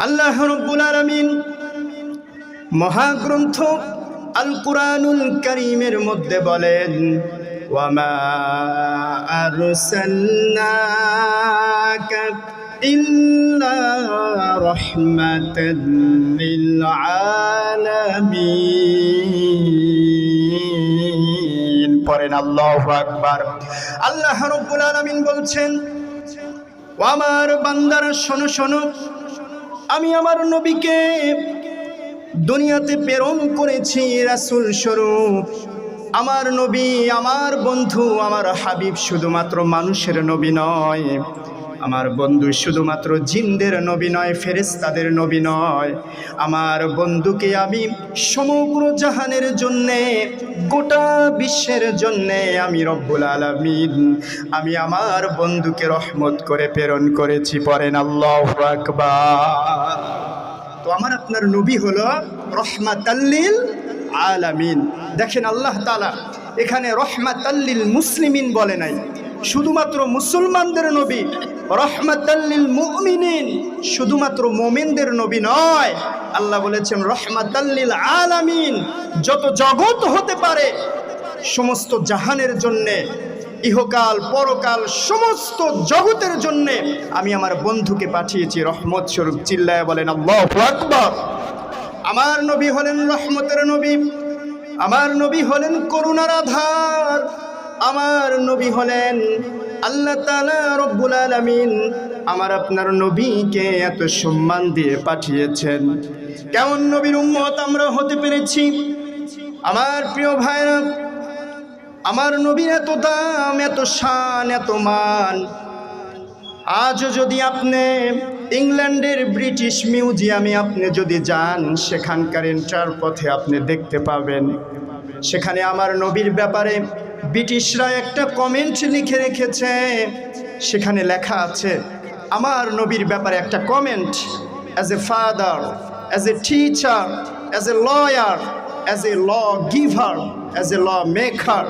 আল্লাহ রাব্বুল আলামিন মহাগ্রন্থ আল কুরআনুল কারীমের মধ্যে বলেন, ওয়ামা আরসালনাকা ইল্লা রাহমাতাল লিল আলামিন। পড়েন আল্লাহু আকবার। আল্লাহ রাব্বুল আলামিন বলছেন, ও আমার বান্দারা শোনো শোনো, আমি আমার নবীকে দুনিয়াতে প্রেরণ করেছি রাসূল স্বরূপ। আমার নবী, আমার বন্ধু, আমার হাবিব শুধুমাত্র মানুষের নবী নয়, আমার বন্ধু শুধুমাত্র জিনদের নবী নয়, ফেরেশতাদের নবী নয়। আমার বন্ধুকে আমি সমগ্র জাহানের জন্যে, গোটা বিশ্বের জন্যে আমি রব্বুল আলামিন, আমি আমার বন্ধুকে রহমত করে প্রেরণ করেছি। পড়েন আল্লাহু আকবার। তো আমার আপনার নবী হলো রহমাতাল লিল আলামিন। দেখেন আল্লাহ তাআলা এখানে রহমাতাল লিল মুসলিমিন বলে নাই, শুধুমাত্র মুসলমানদের নবী। রহমাতাল লিল মুমিনিন, শুধুমাত্র মুমিনদের নবী নয়। আল্লাহ বলেছেন রহমাতাল লিল আলামিন, যত জগৎ হতে পারে সমস্ত জাহানের জন্যে, ইহকাল পরকাল সমস্ত জগতের জন্যে আমি আমার বন্ধুকে পাঠিয়েছি রহমত স্বরূপ। চিল্লায় বলেন আল্লাহু আকবার। আমার নবী হলেন রহমতের নবী, আমার নবী হলেন করুণার আধার, আমার নবী হলেন আল্লাহ তাআলা রব্বুল আলামিন আমার আপনার নবীকে এত সম্মান দিয়ে পাঠিয়েছেন। কেমন নবীর উম্মত আমরা হতে পেরেছি আমার প্রিয় ভাইরা। আমার নবীর এত দাম, এত শান, এত মান। আজও যদি আপনি ইংল্যান্ডের ব্রিটিশ মিউজিয়ামে আপনি যদি যান, সেখানকার এন্টার পথে আপনি দেখতে পাবেন, সেখানে আমার নবীর ব্যাপারে ব্রিটিশরা একটা কমেন্ট লিখে রেখেছে। সেখানে লেখা আছে আমার নবীর ব্যাপারে একটা comment, as a father, as a teacher, as a lawyer, as a law-giver, as a law-maker,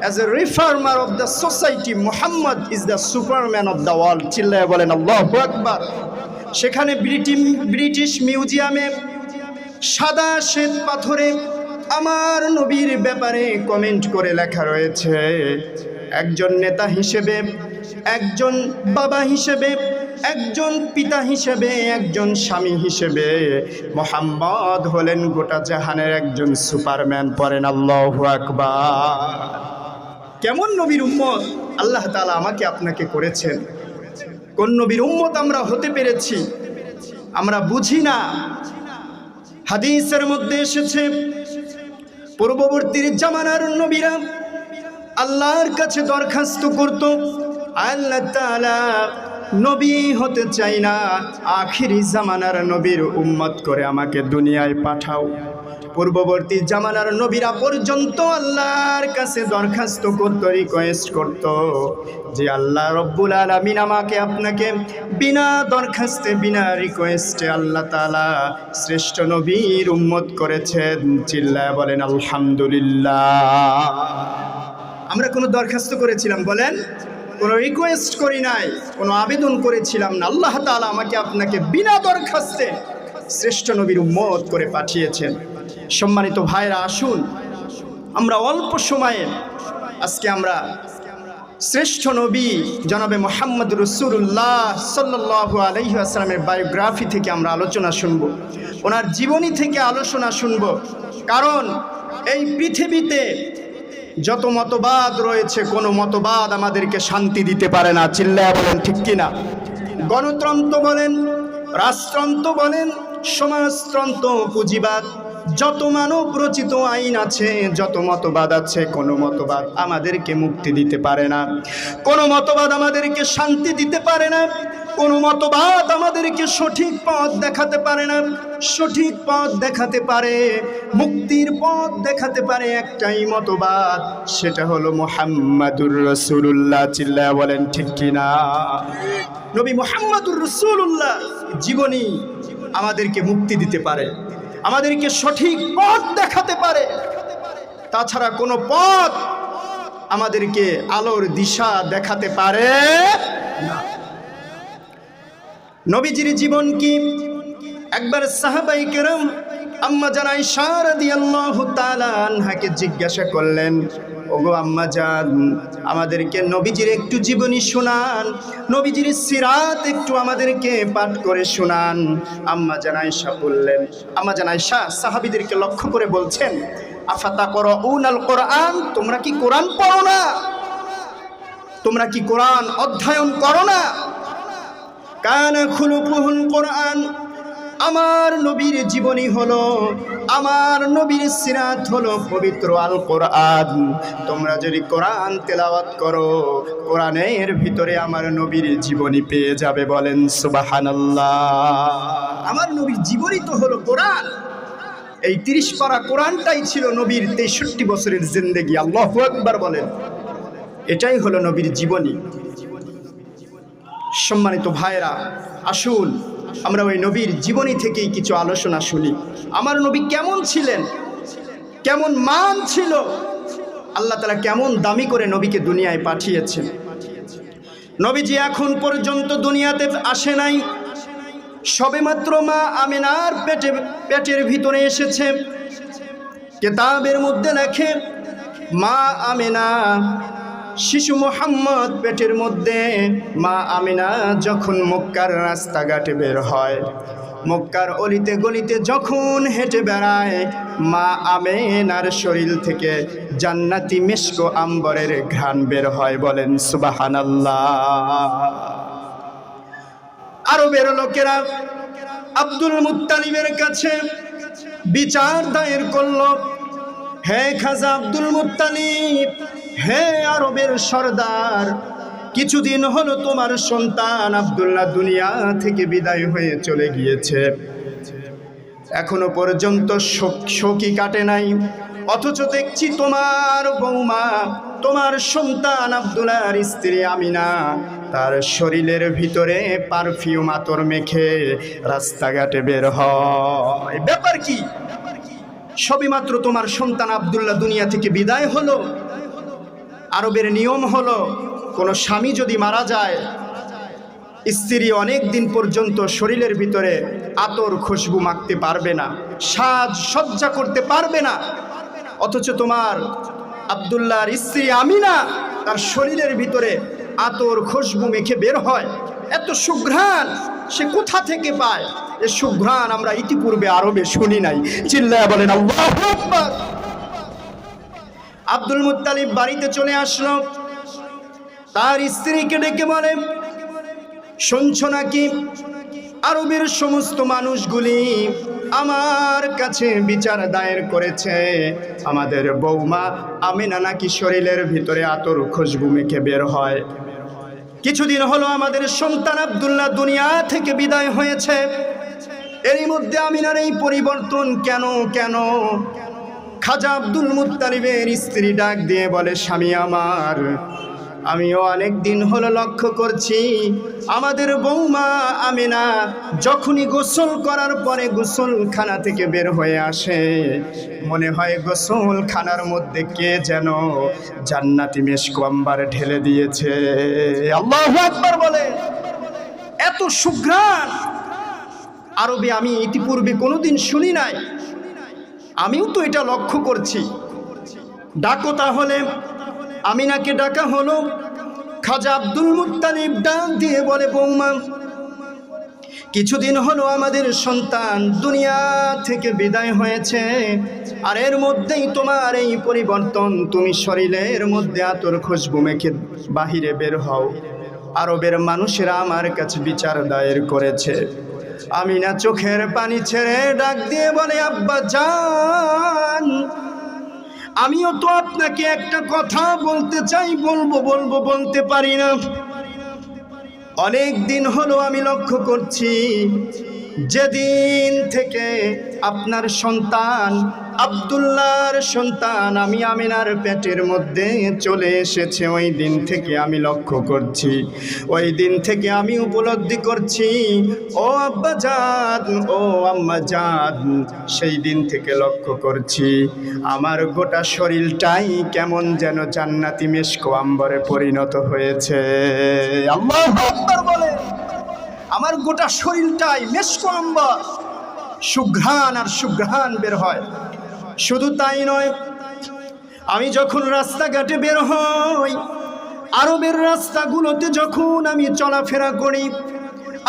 as a reformer of the society, Muhammad is the superman of the world. চিল্লায় বলেন আল্লাহু আকবার। সেখানে ব্রিটিশ মিউজিয়ামে সাদা শ্বেত পাথরে আমার নবীর ব্যাপারে কমেন্ট করে লেখা রয়েছে, একজন নেতা হিসেবে, একজন বাবা হিসেবে, একজন পিতা হিসেবে, একজন স্বামী হিসেবে মুহাম্মদ হলেন গোটা জাহানের একজন সুপারম্যান। পড়েন আল্লাহু আকবার। কেমন নবীর উম্মত আল্লাহ তাআলা আমাকে আপনাকে করেছেন। কোন নবীর উম্মত আমরা হতে পেরেছি আমরা বুঝি না। হাদিসের মধ্যে এসেছে পূর্ববর্তীর জামানার নবীরা আল্লাহর কাছে দরখাস্ত করত, আল্লাহ তাআলা নবী হতে চাই না, আখিরি জামানার নবীর উম্মত করে আমাকে দুনিয়ায় পাঠাও। পূর্ববর্তী জামানার নবীরা পর্যন্ত আল্লাহর কাছে দরখাস্ত করত, রিকোয়েস্ট করত যে আল্লাহ রব্বুল আলামিন আমাকে আপনাকে বিনা দরখাস্তে, বিনা রিকোয়েস্টে আল্লাহ তাআলা শ্রেষ্ঠ নবীর উম্মত করেছেন। চিল্লায় বলেন আলহামদুলিল্লাহ। আমরা কোনো দরখাস্ত করেছিলাম বলেন? কোনো রিকোয়েস্ট করি নাই, কোনো আবেদন করেছিলাম না। আল্লাহ তাআলা আমাকে আপনাকে বিনা দরখাস্তে শ্রেষ্ঠ নবীর উম্মত করে পাঠিয়েছেন। সম্মানিত ভাইরা, আসুন আমরা অল্প সময়ে আজকে আমরা শ্রেষ্ঠ নবী জনাবে মুহাম্মদ রাসূলুল্লাহ সাল্লাল্লাহু আলাইহি ওয়াসাল্লামের বায়োগ্রাফি থেকে আমরা আলোচনা শুনব, ওনার জীবনী থেকে আলোচনা শুনব। কারণ এই পৃথিবীতে যত মতবাদ রয়েছে, কোনো মতবাদ আমাদেরকে শান্তি দিতে পারে না। চিল্লায়া বলেন ঠিক কিনা? গণতন্ত্র বলেন, রাষ্ট্রতন্ত্র বলেন, সমাজতন্ত্র, পুঁজিবাদ, যত মানব রচিত আইন আছে, যত মতবাদ আছে, কোনো মতবাদ আমাদেরকে মুক্তি দিতে পারে না, কোনো মতবাদ আমাদেরকে শান্তি দিতে পারে না, কোনো মতবাদ আমাদেরকে সঠিক পথ দেখাতে পারে না। সঠিক পথ দেখাতে পারে, মুক্তির পথ দেখাতে পারে একটাই মতবাদ, সেটা হলো মুহাম্মাদুর রাসূলুল্লাহ। চিল্লায়া বলেন ঠিক কিনা? নবী মুহাম্মাদুর রাসূলুল্লাহ জীবনী আমাদেরকে মুক্তি দিতে পারে, আমাদেরকে সঠিক পথ দেখাতে পারে। তাছাড়া কোনো পথ আমাদেরকে আলোর দিশা দেখাতে পারে না। নবীজির জীবন কি একবার সাহাবায়ে কেরাম আম্মা জান আয়েশা রাদিয়াল্লাহু তাআলা আনহাকে জিজ্ঞাসা করলেন, ওগো আম্মা জান, আমাদেরকে নবীজির একটু জীবনী শোনান, নবীজির সিরাত একটু আমাদেরকে পাঠ করে শোনান। আম্মা জান আয়েশা বললেন, আম্মা জান আয়েশা সাহাবীদেরকে লক্ষ্য করে বলছেন, আফাতাকরাউনাল কোরআন, তোমরা কি কোরআন পড়ো না? তোমরা কি কোরআন অধ্যয়ন করো না? কানা খুলুকুহুল কোরআন, আমার নবীর জীবনী হলো, আমার নবীর সিরাত হলো পবিত্র আল কোরআন। তোমরা যদি কোরআন তেলাওয়াত করো, কোরআনের ভিতরে আমার নবীর জীবনী পেয়ে যাবে। বলেন সুবহানাল্লাহ। আমার নবীর জীবনী তো হলো কোরআন। এই 30 পারা কোরআনটাই ছিল নবীর 63 বছরের জিন্দেগি। আল্লাহু আকবার বলেন। এটাই হলো নবীর জীবনী। সম্মানিত ভাইরা, আসুন আমরা ওই নবীর জীবনী থেকেই কিছু আলোচনা শুনি। আমার নবী কেমন ছিলেন, কেমন মান ছিল, আল্লাহ তাআলা কেমন দামি করে নবীকে দুনিয়ায় পাঠিয়েছেন। নবীজি এখন পর্যন্ত দুনিয়াতে আসে নাই, সবেমাত্র মা আমিনার পেটের ভিতরে এসেছে। কিতাবের মধ্যে লেখে, মা আমিনা, শিশু মুহাম্মদ পেটের মধ্যে, মা আমিনা যখন মক্কার রাস্তাঘাটে বের হয়, মক্কার অলিতে গলিতে যখন হেঁটে বেড়ায়, মা আমিনার শরীর থেকে জান্নাতি মিশক আম্বরের ঘ্রাণ বের হয়। বলেন সুবহানাল্লাহ। আরবের লোকেরা আব্দুল মুত্তালিবের কাছে বিচার দায়ের করল, হে খাজা আব্দুল মুত্তালিব, হে আরবের সরদার, কিছুদিন হলো তোমার সন্তান আব্দুল্লাহ দুনিয়া থেকে বিদায় হয়ে চলে গিয়েছে, এখনো পর্যন্ত শোকই কাটে নাই, অথচ দেখছি তোমার বৌমা, তোমার সন্তান আব্দুল্লাহর স্ত্রী আমিনা তার শরীরের ভিতরে পারফিউম আতর মেখে রাস্তাঘাটে বের হয়। ব্যাপার কি? সবেমাত্র তোমার সন্তান আব্দুল্লাহ দুনিয়া থেকে বিদায় হলো। আরবের নিয়ম হলো, কোনো স্বামী যদি মারা যায়, স্ত্রী অনেক দিন পর্যন্ত শরীরের ভিতরে আতর খুশবু মাখতে পারবে না, সাজ সজ্জা করতে পারবে না। অথচ তোমার আব্দুল্লাহর স্ত্রী আমিনা তার শরীরের ভিতরে আতর খুশবু মেখে বের হয়। এত সুঘ্রাণ সে কোথা থেকে পায়? এ সুঘ্রাণ আমরা ইতিপূর্বে আরবে শুনি নাই। চিল্লায়া বলেন আল্লাহু আকবার। আব্দুল মুত্তালিব বাড়িতে চলে আসলো, তার স্ত্রীকে ডেকে বলে, শুনছো নাকি আরবের সমস্ত মানুষগুলি আমার কাছে বিচার দায়ের করেছে, আমাদের বৌমা আমিনা নাকি শরীরের ভিতরে আতর খুশবু মেখে বের হয়। কিছুদিন হলো আমাদের সন্তান আব্দুল্লাহ দুনিয়া থেকে বিদায় হয়েছে, এরই মধ্যে আমিনার এই পরিবর্তন কেন কেন? খাজা আব্দুল মুত্তালিবের স্ত্রী ডাক দিয়ে বলে, স্বামী আমার, আমিও অনেক দিন হলো লক্ষ্য করছি, আমাদের বৌমা আমিনা যখনই গোসল করার পরে গোসলখানা থেকে বের হয়ে আসে, মনে হয় গোসলখানার মধ্যে কে যেন জান্নাতি মিশক আম্বার ঢেলে দিয়েছে। আল্লাহু আকবার বলে। এত সুঘ্রাণ আরবে আমি ইতিপূর্বে কোনোদিন শুনি নাই। আমিও তো এটা লক্ষ্য করছি। ডাকো তাহলে। আমিনাকে ডাকা হলো। খাজা আব্দুল মুত্তালিব ডাক দিয়ে বলে, বৌমা, কিছুদিন হলো আমাদের সন্তান দুনিয়া থেকে বিদায় হয়েছে, আর এর মধ্যেই তোমার এই পরিবর্তন, তুমি শরীরের মধ্যে আতর খুশবু মেখে বাহিরে বের হও। আরবের মানুষেরা আমার কাছে বিচার দায়ের করেছে। আমিনা চোখের পানি ছেড়ে ডাক দিয়ে বলে, আব্বা জান, আমিও তো আপনাকে একটা কথা বলতে চাই, বলতে পারি না। অনেক দিন হলো আমি লক্ষ্য করছি, যেদিন থেকে আপনার সন্তান আব্দুল্লাহর সন্তান আমি আমিনার পেটের মধ্যে চলে এসেছে, ওই দিন থেকে আমি লক্ষ্য করছি, ওই দিন থেকে আমি উপলব্ধি করছি, ও আব্বা জান, ও আম্মা জান, সেই দিন থেকে লক্ষ্য করছি আমার গোটা শরীরটাই কেমন যেন জান্নাতি মিশক আম্বরে পরিণত হয়েছে। আল্লাহু আকবার বলে। আমার গোটা শরীরটাই মিশক আম্বর, সুঘ্রাণ আর সুঘ্রাণ বের হয়। শুধু তাই নয়, আমি যখন রাস্তাঘাটে বের হই, আরবের রাস্তাগুলোতে যখন আমি চলাফেরা করি,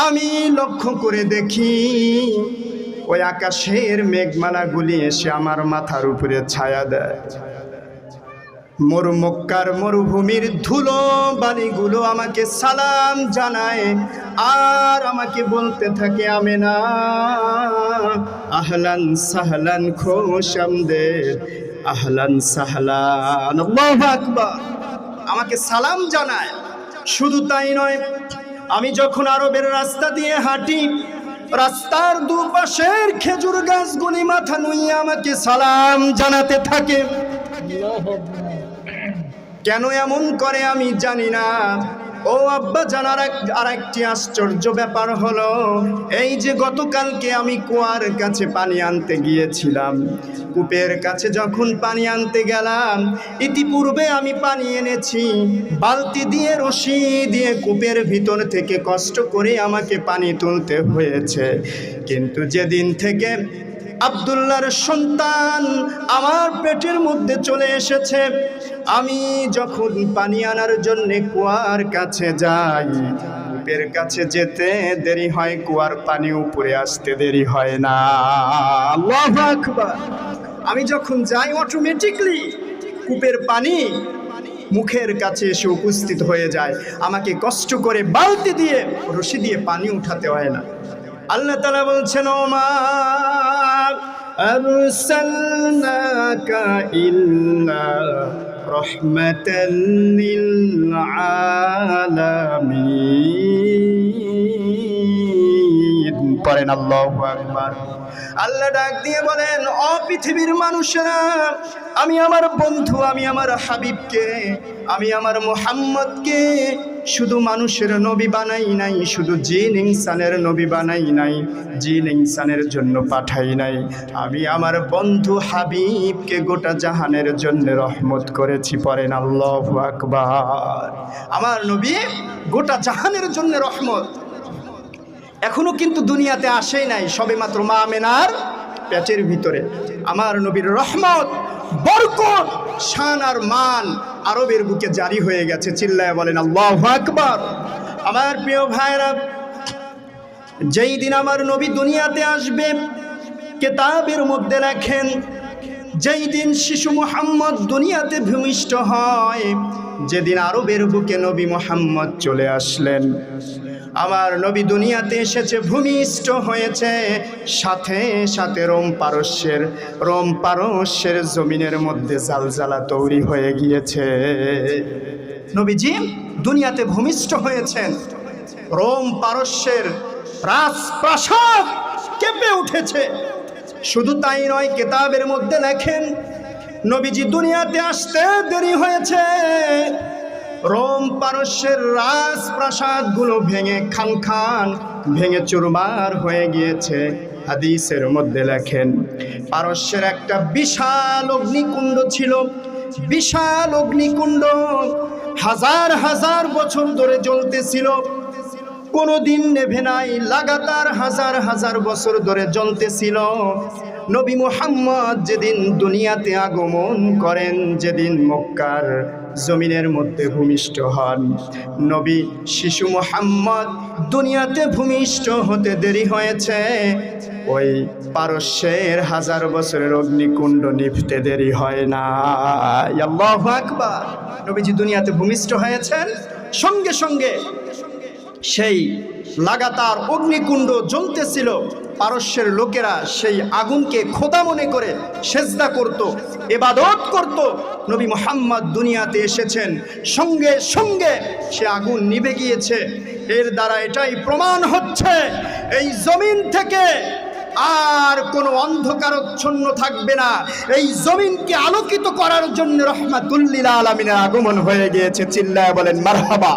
আমি লক্ষ্য করে দেখি ওই আকাশের মেঘমালাগুলি এসে আমার মাথার উপরে ছায়া দেয়। মক্কার মরুভূমির ধুলো বালিগুলো আমাকে সালাম জানায় আর আমাকে বলতে থাকে, আমেনা আহলান সাহলান খুশ আমদেদ, আহলান সাহলান, আল্লাহু আকবার, আমাকে সালাম জানায়। শুধু তাই নয়, আমি যখন আরবের রাস্তা দিয়ে হাঁটি, রাস্তার দুপাশের খেজুর গাছগুলি মাথা নুইয়ে আমাকে সালাম জানাতে থাকে। কেন এমন করে আমি জানি না। ও আব্বা জানার আর একটি আশ্চর্য ব্যাপার হলো, এই যে গতকালকে আমি কুয়ার কাছে পানি আনতে গিয়েছিলাম, কূপের কাছে যখন পানি আনতে গেলাম, ইতিপূর্বে আমি পানি এনেছি বালতি দিয়ে, রশি দিয়ে কূপের ভিতর থেকে কষ্ট করে আমাকে পানি তুলতে হয়েছে। কিন্তু যেদিন থেকে আব্দুল্লাহর সন্তান আমার পেটের মধ্যে চলে এসেছে, আমি যখন পানি আনার জন্য কুয়ার কাছে যাই, কূপের কাছে যেতে দেরি হয়, কুয়ার পানি উপরে আসতে দেরি হয় না। আল্লাহু আকবার। আমি যখন যাই, অটোমেটিকলি কূপের পানি মুখের কাছে এসে উপস্থিত হয়ে যায়। আমাকে কষ্ট করে বালতি দিয়ে, রশি দিয়ে পানি উঠাতে হয় না। আল্লাহ তাআলা বলছেন, ওমা আরসালনাকা ইল্লা রাহমাতাল লিল আলামিন। পড়েন আল্লাহু আকবার। আল্লাহ ডাক দিয়ে বলেন, ও পৃথিবীর মানুষেরা, আমি আমার বন্ধু, আমি আমার হাবিবকে, আমি আমার মুহাম্মদকে শুধু মানুষের নবী বানাই নাই, শুধু জিন ইনসানের নবী বানাই নাই, জিন ইনসানের জন্য পাঠাই নাই, আমি আমার বন্ধু হাবিবকে গোটা জাহানের জন্য রহমত করেছি। পড়েন আল্লাহু আকবার। আমার নবী গোটা জাহানের জন্য রহমত। এখনো কিন্তু দুনিয়াতে আসেই নাই, সবে মাত্র মা আমেনার পেটের ভিতরে। আমার নবীর রহমত, বরকত, শান আর মান আরবের বুকে জারি হয়ে গেছে। চিল্লায় বলেন আল্লাহু আকবার। আমার প্রিয় ভাইরা, যেই দিন আমার নবী দুনিয়াতে আসবে, কিতাবের মধ্যে লেখেন, যেই দিন শিশু মুহাম্মদ দুনিয়াতে ভূমিষ্ঠ হয়, যেদিন আরবের বুকে নবী মুহাম্মদ চলে আসলেন, আমার নবী দুনিয়াতে এসেছে, ভূমিষ্ঠ হয়েছে, সাথে সাথে রোম পারস্যের জমিনের মধ্যে জালজালা তৈরি হয়ে গিয়েছে। নবীজি দুনিয়াতে ভূমিষ্ঠ হয়েছেন, রোম পারস্যের রাজপ্রাসাদ কেঁপে উঠেছে। শুধু তাই নয়, কিতাবের মধ্যে লেখেন, নবীজি দুনিয়াতে আসতে দেরি হয়েছে, রোম পারস্যের রাজপ্রাসাদগুলো ভেঙে খান ভেঙে চুরমার হয়ে গিয়েছে। হাদিসের মধ্যে লেখেন, পারস্যের একটা বিশাল অগ্নিকুণ্ড ছিল, বিশাল অগ্নিকুণ্ড হাজার হাজার বছর ধরে জ্বলতেছিল, কোনোদিন নেভে নাই, লাগাতার হাজার হাজার বছর ধরে জ্বলতেছিল। নবী মুহাম্মদ যেদিন দুনিয়াতে আগমন করেন, যেদিন মক্কার জমিনের মধ্যে ভূমিষ্ঠ হন, নবী শিশু মুহাম্মদ দুনিয়াতে ভূমিষ্ঠ হতে দেরি হয়েছে, ওই পারস্যের হাজার বছরের অগ্নিকুণ্ড নিভতে দেরি হয় না। আল্লাহু আকবার। নবীজি দুনিয়াতে ভূমিষ্ঠ হয়েছেন, সঙ্গে সঙ্গে সেই লাগাতার অগ্নিকুণ্ড জ্বলতেছিল। পারস্যের লোকেরা সেই আগুনকে খোদা মনে করে সেজদা করত, ইবাদত করত। নবী মুহাম্মদ দুনিয়াতে এসেছেন, সঙ্গে সঙ্গে সে আগুন নিভে গিয়েছে। এর দ্বারা এটাই প্রমাণ হচ্ছে, এই জমিন থেকে আর কোনো অন্ধকারচ্ছন্ন থাকবে না। এই জমিনকে আলোকিত করার জন্য রাহমাতুল লিল আলামিনের আগমন হয়ে গিয়েছে। চিল্লায় বলেন মারহাবা।